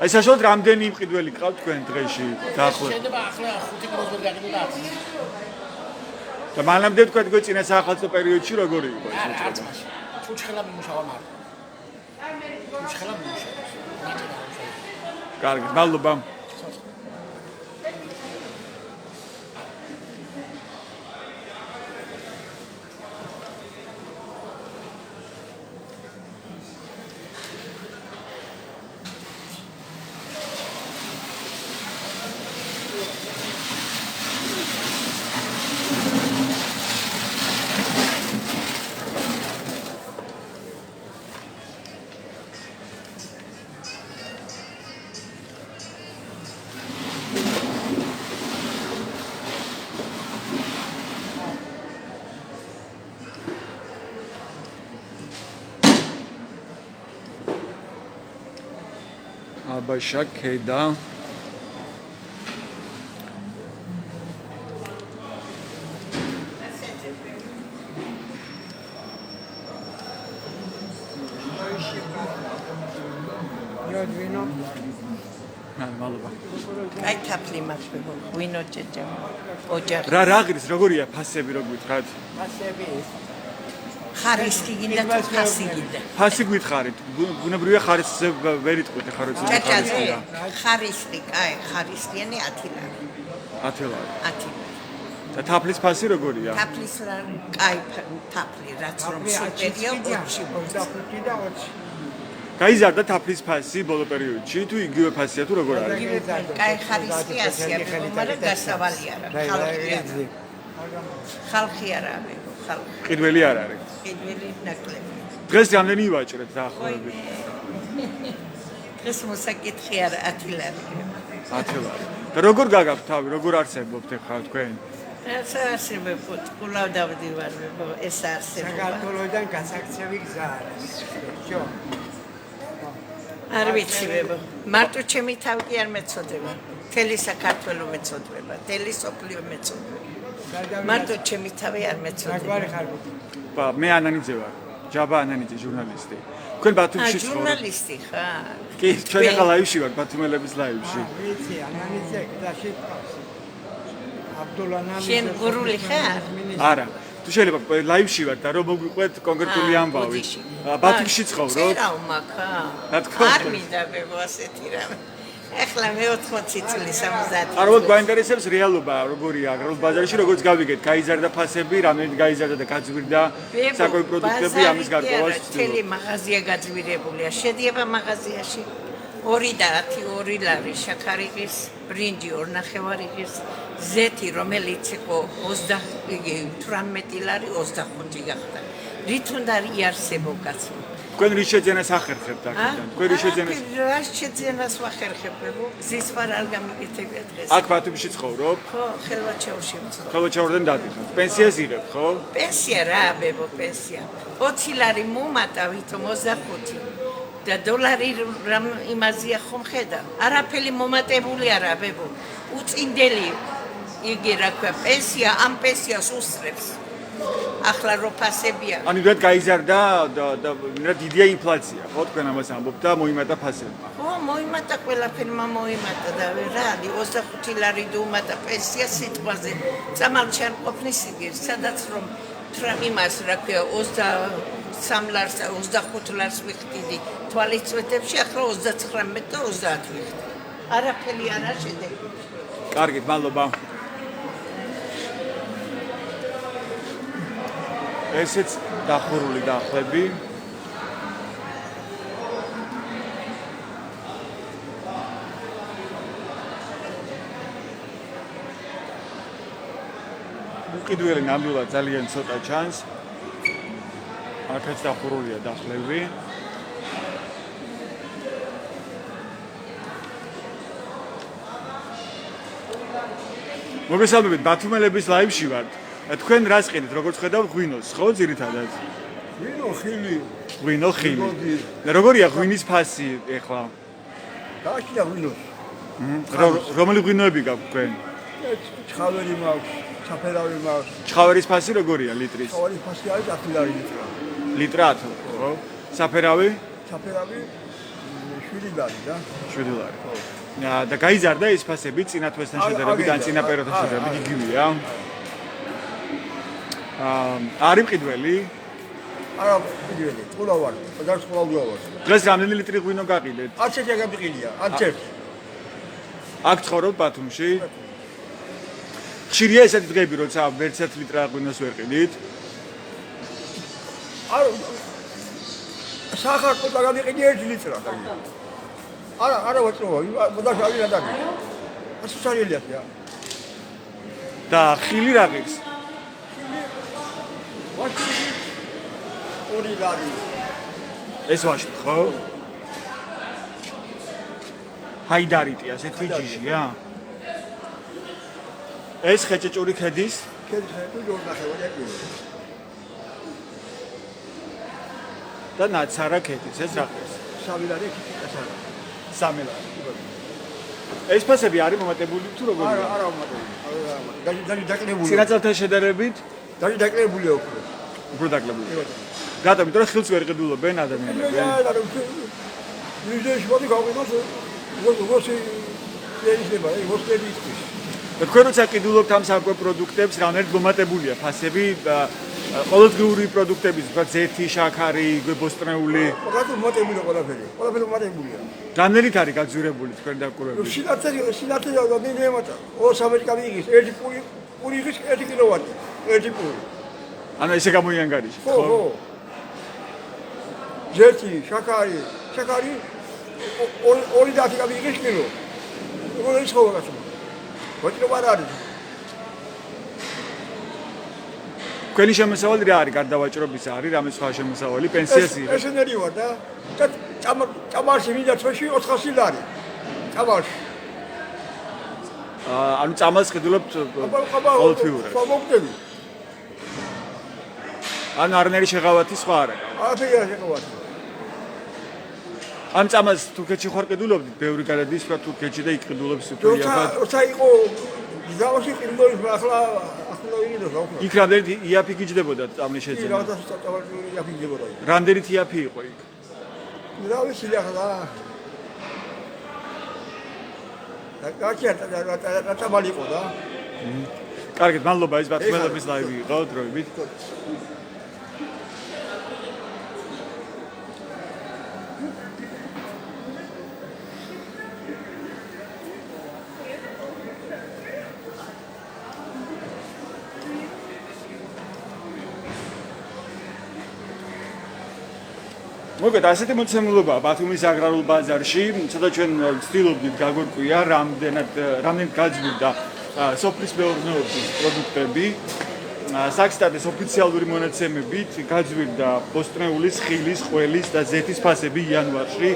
აი საშუალოდ რამდენი მყიდველი გყავთ თქვენ დღეში დაახლოებით? შეიძლება ახლა 5 კილოს ვერ გაგიდოთ. და მანამდე თქვენ გვეწინა საახალწლო პერიოდში როგორი იყო? არც მაშინ. ჩუჩხელა მიმუშავა მარტო. ჩუჩხელა მიმუშავა. კარგი, მადლობა. აბაშა ქედა იოდვინო მადლობა. აი თაფლი მაქვს ვინო ჭეჭე ოჯახი რა ღირს როგორია ფასები რო გითხრათ? ფასები ხარისხი გინდა თუ ფასი გინდა? ფასი გითხარით. ბუნებრივია ხარისხზე ვერ იტყვით ხარ როცა ჭაჭაზე ხარისხი, კაი, ხარისხიანი 10 ლარი. 10 ლარი. 10 ლარი. და თაფლის ფასი როგორია? თაფლის რა კაი თაფლი რაც რომ სუპერია 25 და 20. გაიზარდა თაფლის ფასი ბოლო პერიოდში თუ იგივე ფასია თუ როგორ არის? კაი ხარისხი ასია, მაგრამ გასავალი არა, ხალხი არა. ხალხი არა, ხალხი. ყიდველი არ არის. ყიდველი ნაკლები. დღეს რამდენი ვაჭრეთ დაახლოებით? დღეს მოსაკითხი არა 10 ლარი. 10 ლარი. და როგორ გაგაქვთ თავი, როგორ არსებობთ ახლა თქვენ? ეს არსებობ, კულავ დავდივარ, ეს არსებობა. საქართველოსთან გასაქცევი გზა არის. ჯო. არ ვიცივებო. მარტო ჩემი თავი კი არ მეწოდება. თელი საქართველო მეწოდება, თელი სოფლიო მეწოდება. მარტო ჩემი თავი არ მეწოდება. მე ანანიძე ვარ. ჯაბა ანანიძე ჟურნალისტი. თქვენ ბათუმში ცხოვრობთ? ჟურნალისტი ხარ? კი, ჩვენ ახლა ლაივში ვართ, ბათუმელების ლაივში. ვიცი, ანანიძე და შეფას. აბდულანამი. შენ გურული ხარ? არა. თუ შეიძლება ლაივში ვარ და რომ მოგვიყვეთ კონკრეტული ამბავი. ბათუმში ცხოვრობ? წერავ მაქა. რა თქმა უნდა. არ მინდა ბებო ასეთი რამე. ეხლა მე 80 წელი 70. არა, მოგ გვაინტერესებს რეალობა, როგორია აგრარულ ბაზარში, როგორც გავიგეთ, გაიზარდა ფასები, რამდენად გაიზარდა და გაძვირდა საკვები პროდუქტები ამის გარკვევას. თელი მაღაზია გაძვირებულია. შედიება მაღაზიაში 2 და 2 ლარი შაქარი ღირს, ბრინჯი 2.5 ღირს, ზეთი რომელიც იყო 18 ლარი 25 გახდა. რით უნდა იარსებო კაცო? თქვენ რის შეძენას ახერხებთ აქედან? თქვენ რის შეძენას? რა შეძენას ვახერხებებო? გზის ვარ არ გამიგეთებია დღეს. აქ ბათუმში ცხოვრობ? ხო, ხელვაჩაურში ვცხოვრობ. ხელვაჩაურიდან დადიხართ. პენსიას იღებ, ხო? პენსია რა, ბებო, პენსია. 20 ლარი მომატა ვითომ 25 და დოლარი რამ იმაზია ხომ ხედა? არაფერი მომატებული არა, ბებო. უწინდელი იგი რა ქვია, პენსია ამ პენსიას უსწრებს. ახლა რო ფასებია. ანუ ვიდრე გაიზარდა და დიდია ინფლაცია, ხო თქვენ ამას ამბობთ და მოიმატა ფასები. ხო, მოიმატა ყველაფერმა მოიმატა და რა არის 25 ლარი დაუმატა პენსია სიტყვაზე. წამალში არ ყოფნის იგი, სადაც რომ იმას რა ქვია 23 ლარს 25 ლარს ვიხდიდი თვალისწვეთებში, ახლა 39 და 30 ვიხდი. არაფერი არა შედეგი. კარგით, მადლობა. ესეც დახურული დახლები. უკიდველი ნამდვილად ძალიან ცოტა ჩანს. აქაც დახურულია დახლები. მოგესალმებით, ბათუმელების ლაივში ვართ. თქვენ რას ყიდით, როგორც ხედავ ღვინოს, ხო, ძირითადად? ღვინო, ხილი. ღვინო, ხილი. როგორია ღვინის ფასი ეხლა? დააშია ღვინოს. რომელი ღვინოები გაქვთ თქვენ? ჩხავერი მაქვს, საფერავი მაქვს. ჩხავერის ფასი როგორია ლიტრის? ჩხავერის ფასი არის 10 ლარი ლიტრა. ლიტრა 10, ხო? საფერავი? საფერავი 7 ლარი და 7 ლარი. ხო. და გაიზარდა ეს ფასები წინა თვესთან შედარებით, ან წინა პერიოდთან შედარებით იგივეა? არის მყიდველი? არა, მყიდველი, ყულა ვარ, გადარს ყულა ვარ. დღეს რამდენი ლიტრი ღვინო გაყიდეთ? 10 წელი გამიყიდია, 10. აქ ცხოვრობ ბათუმში? ხშირია ესეთი დღეები, როცა ვერც 1 ლიტრა ღვინოს ვერ ყიდით? არა, სახარ ყულა გამიყიდია 1 ლიტრა. არა ვაწოვა, მოდაშავი რა დაგი. ასე სარიელია. და ხილი რა ღირს? ორი ლარი. ეს ვაშტ, ხო? ჰაიდარიტი, ასეთი ჯიშია? ეს ხეჭეჭური ქედის? ქედის ორ ნახევარი აკირო. და ნაცარა ქედის, ეს რა ღირს? 3 ლარი კიტასარა. 3 ლარი. ეს ფასები არის მომატებული თუ როგორია? არა მომატებული. დაჟე დაკლებული. წინა წელთან შედარებით? დაჟე დაკლებულია უფრო. უფრო დაკლებული. რატომ? იმიტომ რომ ხილს ვერ ყიდულობენ ადამიანები. ვიზეში მოდი გავყიდოს. ვოსი შეიძლება, ვოსი ის. და თქვენ როცა ყიდულობთ ამ საკვე პროდუქტებს, რამდენად მომატებულია ფასები ყოველდღიური პროდუქტების, თქვა ზეთი, შაქარი, ბოსტნეული. რატომ მომატებული ყველაფერი? ყველაფერი მომატებულია. რამდენით არის გაძვირებული თქვენ დაკვირვებით? სინათლე და მინიმუმად 2-3 კაბიგის, 1 პური ის 1 კილოვატი, 1 პური. ანუ ესე გამოიანგარიშ, ხო? ხო. ზეთი, შაქარი 2-10 კაბიგის კილო. როგორ ის ხო გასულ? ვაჭრო არ არის. თქვენი შემოსავალი რა არის? გარდა ვაჭრობის არის რამე სხვა შემოსავალი, პენსიას იღებს? ეს ნერი ვარ და წამალში მინდა თვეში 400 ლარი. წამალში. ანუ წამალს ყიდულობთ ყოველთვიურად. ხო, მოგდები. ანუ არნერი შეღავათი სხვა არა. არაფერი არ შეღავათი. ამ წამალს თურქეთში ხარ ყიდულობდით? ბევრი გადადის რა თურქეთში და იქ ყიდულობს თურქეთში. როცა იყო გზავაში ყიდულობს, ახლა ვიგიდოს რა უფრო. იქ რამდენით იაფი გიჯდებოდა წამლის შეძენა? რა თქმა უნდა, იაფი გიჯდებოდა. რამდენით იაფი იყო იქ? რა ვიცი ახლა. რა წამალი იყო და? კარგით, მადლობა, ეს ბათუმელების ლაივი იყო დროებით. მოგეთ ასეთი მოცემულობაა ბათუმის აგრარულ ბაზარში, ცოტა ჩვენ ვცდილობდით გაგვერკვია რამდენად გაძვირდა სოფლის მეურნეობის პროდუქტები. საქსტატის ოფიციალური მონაცემებით გაძვირდა ბოსტნეულის, ხილის, ყველის და ზეთის ფასები იანვარში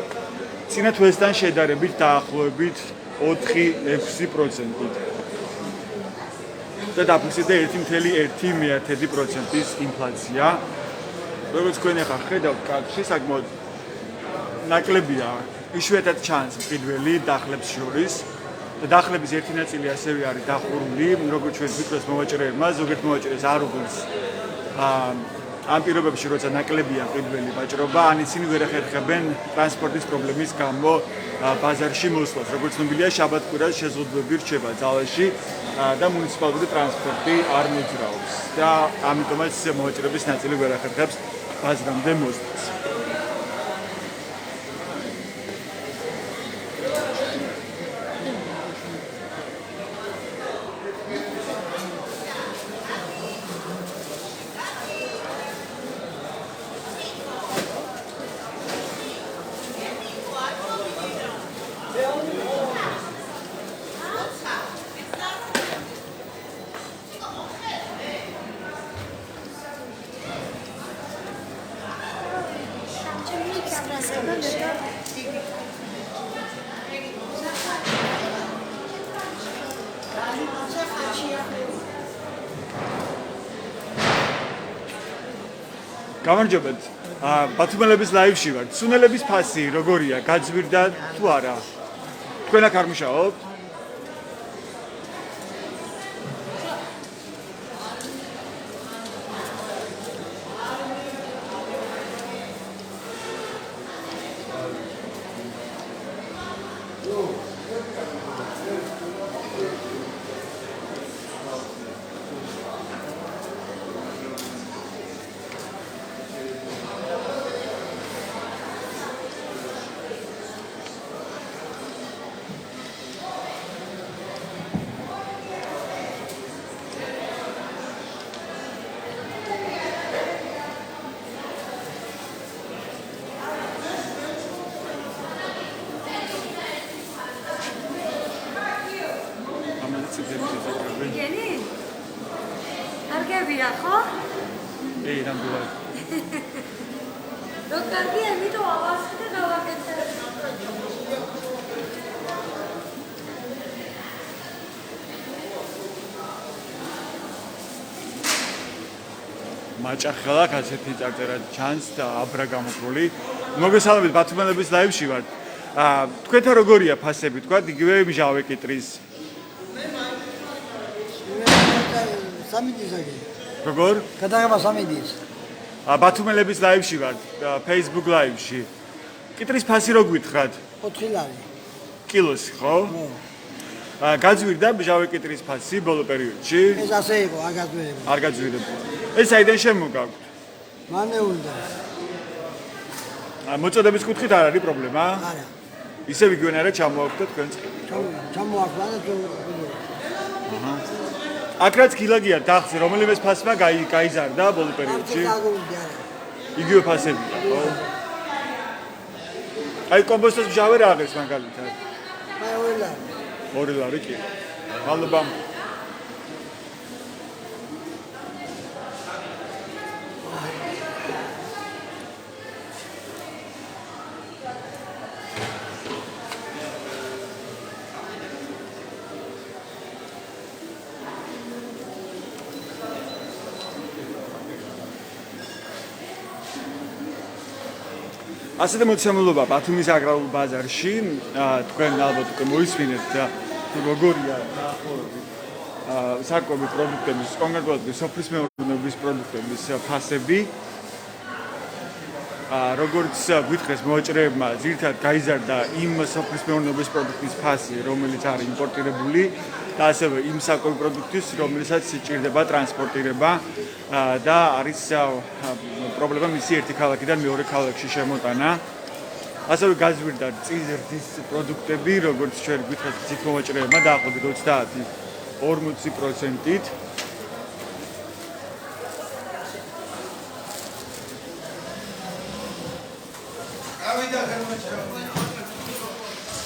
წინა თვესთან შედარებით დაახლოებით 4-6%-ით. და დაფიქსირდა 1.1%-ის ინფლაცია. როგორც თქვენ ახლა ხედავთ კადრში, საკმაოდ ნაკლებია, იშვიათად ჩანს მყიდველი დახლებს შორის. და დახლების ერთი ნაწილი ასევე არის დახურული, როგორც ჩვენ ვიტყვეს მოვაჭრეებმა, ზოგიერთ მოვაჭრეს არ უგულს ამ პირობებში, როცა ნაკლებია პირველი ვაჭრობა, ან ისინი ვერ ეხერხებენ ტრანსპორტის პრობლემის გამო ბაზარში მოსვლას. როგორც ცნობილია, შაბათ-კვირას შეზღუდვები რჩება ძალაში და მუნიციპალური ტრანსპორტი არ მოძრაობს და ამიტომაც მოვაჭრების ნაწილი ვერ ეხერხებს ბაზრამდე მოსვლას. გამარჯობათ. ბათუმელების ლაივში ვართ. სუნელების ფასი როგორია? გაძვირდა თუ არა? თქვენ აქ არ მუშაობთ? გენი? არ გებია, ხო? ნამდვილად. რო კარგია, იმიტომ ავასხი და გავაკეთე. მაჭახელაკ ასეთი წარწერა ჩანს და აბრა გამოკრული. მოგესალმებით ბათუმელების ლაივში ვართ. თქვენთან როგორია ფასები, თქვა იგივე მჟავე კიტრის? სამიდის აგი. როგორ? გადაღება სამიდის. ბათუმელების ლაივში ვართ, Facebook ლაივში. კიტრის ფასი რო გვითხრათ? 4 ლარი. კილოსი, ხო? გაძვირდა მჟავე კიტრის ფასი ბოლო პერიოდში? ეს ასე იყო, არ გაძვირება. არ გაძვირებულა. ეს საიდან შემოგაქვთ? მანე უნდა. მოწოდების კუთხით არ არის პრობლემა? არა. ისევ იგივე არა ჩამოაქვთ თქვენ წყილი. ჩამოაქვთ და აჰა. აქ რაც გილაგია დახზე, რომელიმეს ფასმა გაიზარდა ბოლო პერიოდში? იგივე ფასებია, ხო? აი კომპოსტოს მჟავე რა აღებს მაგალითად? აი 2 ლარი. 2 ლარი კი. მადლობა. ასე და მოცემულობა ბათუმის აგრარულ ბაზარში, თქვენ ალბათ უკვე მოისმინეთ თუ როგორია დაახლოებით საკუთარი პროდუქტების, კონკრეტულად სოფლის მეურნეობის პროდუქტების ფასები. როგორც გვითხრეს მოვაჭრეებმა, ძირითადად გაიზარდა იმ სოფლის მეურნეობის პროდუქტის ფასი, რომელიც არის იმპორტირებული და ასევე იმ საკუთარი პროდუქტის, რომელსაც სჭირდება ტრანსპორტირება და არის პრობლემა მისი ერთი ქალაქიდან მეორე ქალაქში შემოტანა. ასევე გაძვირდა წიზრდის პროდუქტები, როგორც ჩვენ გვითხრეს ცით მოვაჭრეებმა დაახლოებით 30-40%-ით.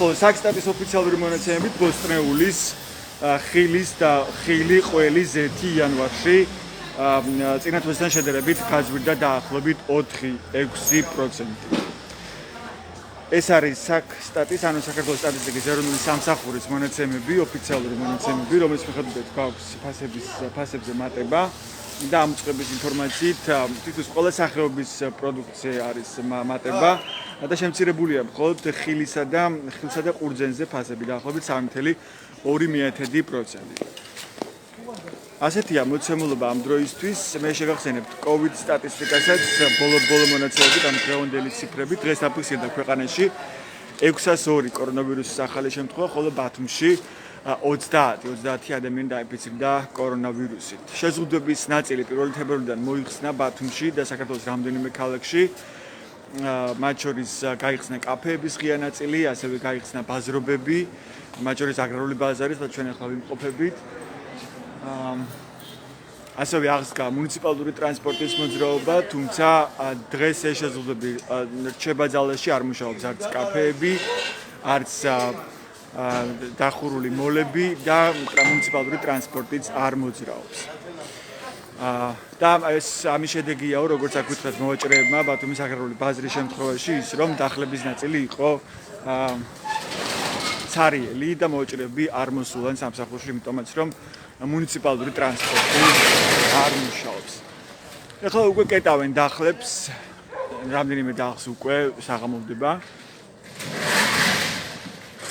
საქსტატის ოფიციალური მონაცემებით ბოსტრეულის ხილის და ხილი ყველი ზეთი იანვარში წინა თვესთან შედარებით გაძვირდა დაახლოებით 4-6%. ეს არის საქსტატის, ანუ საქართველოს სტატისტიკის ეროვნული სამსახურის მონაცემები, ოფიციალური მონაცემები, რომელიც მიხედვით გვაქვს ფასებზე მატება და ამ წყების ინფორმაციით თითქოს ყველა სახეობის პროდუქცია არის მატება. და შემცირებულია მხოლოდ ხილსა და ყურძენზე ფასები დაახლოებით 3.2%. ასეთია მოცემულობა ამ დროისთვის. მე შეგახსენებთ COVID სტატისტიკასაც ბოლო მონაცემებით, ამ დღევანდელი ციფრებით დღეს დაფიქსირდა ქვეყანაში 602 კორონავირუსის ახალი შემთხვევა, ხოლო ბათუმში 30 ადამიანი დაინფიცირდა კორონავირუსით. შეზღუდვების ნაწილი 1 თებერვლიდან მოიხსნა ბათუმში და საქართველოს რამდენიმე ქალაქში. მათ შორის გაიხსნა კაფეების ღია ნაწილი, ასევე გაიხსნა ბაზრობები, მათ შორის აგრარული ბაზარი, სადაც ჩვენ ახლა ვიმყოფებით. ასევე აღსდგა მუნიციპალური ტრანსპორტის მოძრაობა, თუმცა დღეს ეს შეზღუდვები რჩება ძალაში, არ მუშაობს არც კაფეები, არც დახურული მოლები და მუნიციპალური ტრანსპორტიც არ მოძრაობს. და ეს ამის შედეგიაო, როგორც აქ ვუთხრათ მოვაჭრეებმა ბათუმის აგრარული ბაზრის შემთხვევაში ის, რომ დახლების ნაწილი იყო ცარიელი და მოვაჭრეები არ მოსულან სამსახურში, იმიტომაც რომ მუნიციპალური ტრანსპორტი არ მუშაობს. ეხლა უკვე კეტავენ დახლებს, რამდენიმე დახლს უკვე საღამოვდება.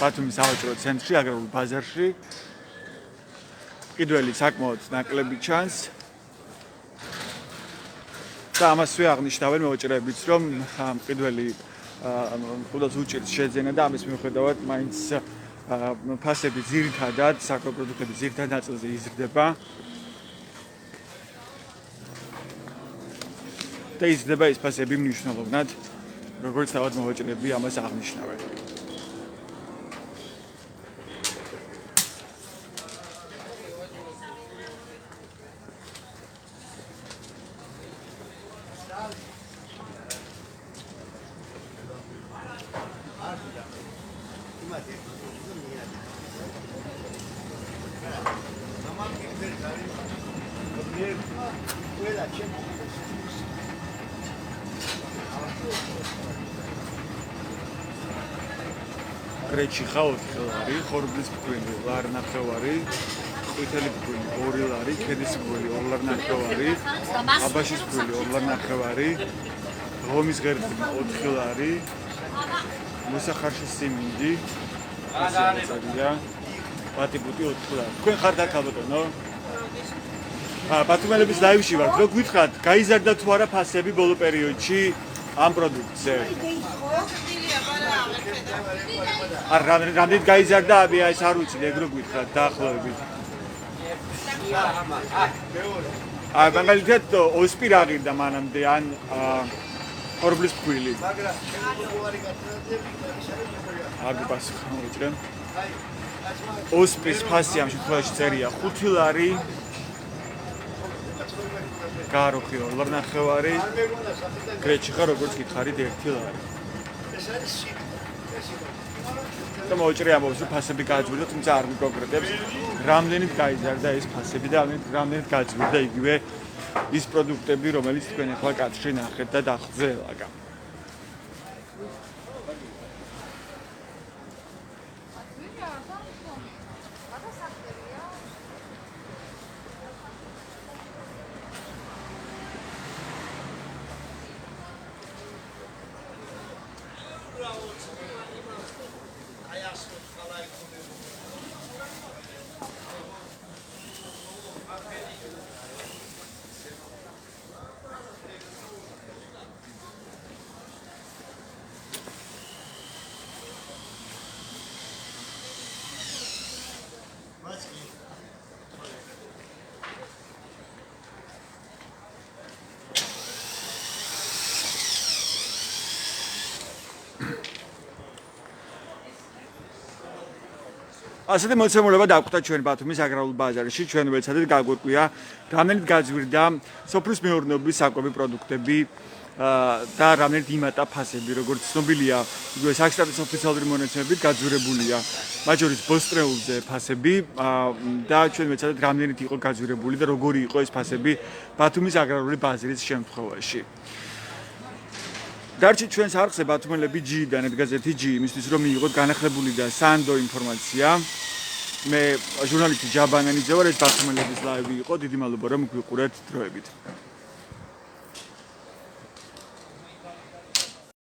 ბათუმის სავაჭრო ცენტრში, აგრარულ ბაზარში. კიდევ საკმაოდ ნაკლები ჩანს. და ამასვე აღნიშნავენ მოვაჭრეებიც, რომ კიდევ კუდას უჭირს შეძენა და ამის მიუხედავად მაინც ფასები ძირითადად საკვებ პროდუქტების ძირითად ნაწილზე იზრდება. და იზრდება ეს ფასები მნიშვნელოვნად, როგორც თავად მოვაჭრეები ამას აღნიშნავენ. კრეჩი ხაოთი ხელარი, ხორბლის ფქვილი, ლარნახევარი, ყვითელი ფქვილი, 2 ლარი, ქედის ფქვილი, 2 ლარნახევარი, აბაშის ფქვილი, 2 ლარნახევარი, ღომის ღერფი, 4 ლარი, მოსახარში სიმინდი, ასე წადია, ბატიბუტი 4 ლარი. თქვენ ხართ აქ ალბათო? ბათუმელების ლაივში ვართ, რო გითხრათ, გაიზარდა თუ არა ფასები ბოლო პერიოდში ამ პროდუქტზე? არ რამდენად გაიზარდა, ეს არ ვიცი, ეგ რო გითხრათ დაახლოებით. მაგალითად ოსპი რა ღირდა მანამდე ან ხორბლის ფქვილი. აგებას ხმოვიჭრე. ოსპის ფასი ამ შემთხვევაში წერია 5 ლარი. გაროხი 2 ლარნახევარი. კრეჩი ხა როგორც გითხარით 1 ლარი. და მოვაჭრე ამბობს, რომ ფასები გააძვირდა, თუმცა არ მიკონკრეტებს, რამდენით გაიზარდა ეს ფასები და რამდენით გააძვირდა იგივე ის პროდუქტები, რომელიც თქვენ ახლა კადრში ნახეთ და დახძელაგა. ასეთი მოცემულობა დაგვხვდა ჩვენ ბათუმის აგრარულ ბაზარში, ჩვენ ვეცადეთ გაგვიყვია, რამდენად გაძვირდა სოფლის მეურნეობის საკვები პროდუქტები და რამდენად იმატა ფასები, როგორც ცნობილია, იგივე საქსტატის ოფიციალური მონაცემებით გაძვირებულია, მათ შორის ბოსტრეულზე ფასები და ჩვენ ვეცადეთ რამდენად იყო გაძვირებული და როგორი იყო ეს ფასები ბათუმის აგრარული ბაზრის შემთხვევაში. დარჩით ჩვენს არხზე ბათუმელები ჯი-დან ეთგაზეთი ჯი, იმისთვის რომ მიიღოთ განახლებული და სანდო ინფორმაცია. მე ჟურნალისტი ჯაბანანიძე ვარ, ეს ბათუმელების ლაივი იყო, დიდი მადლობა რომ გვიყურეთ დროებით.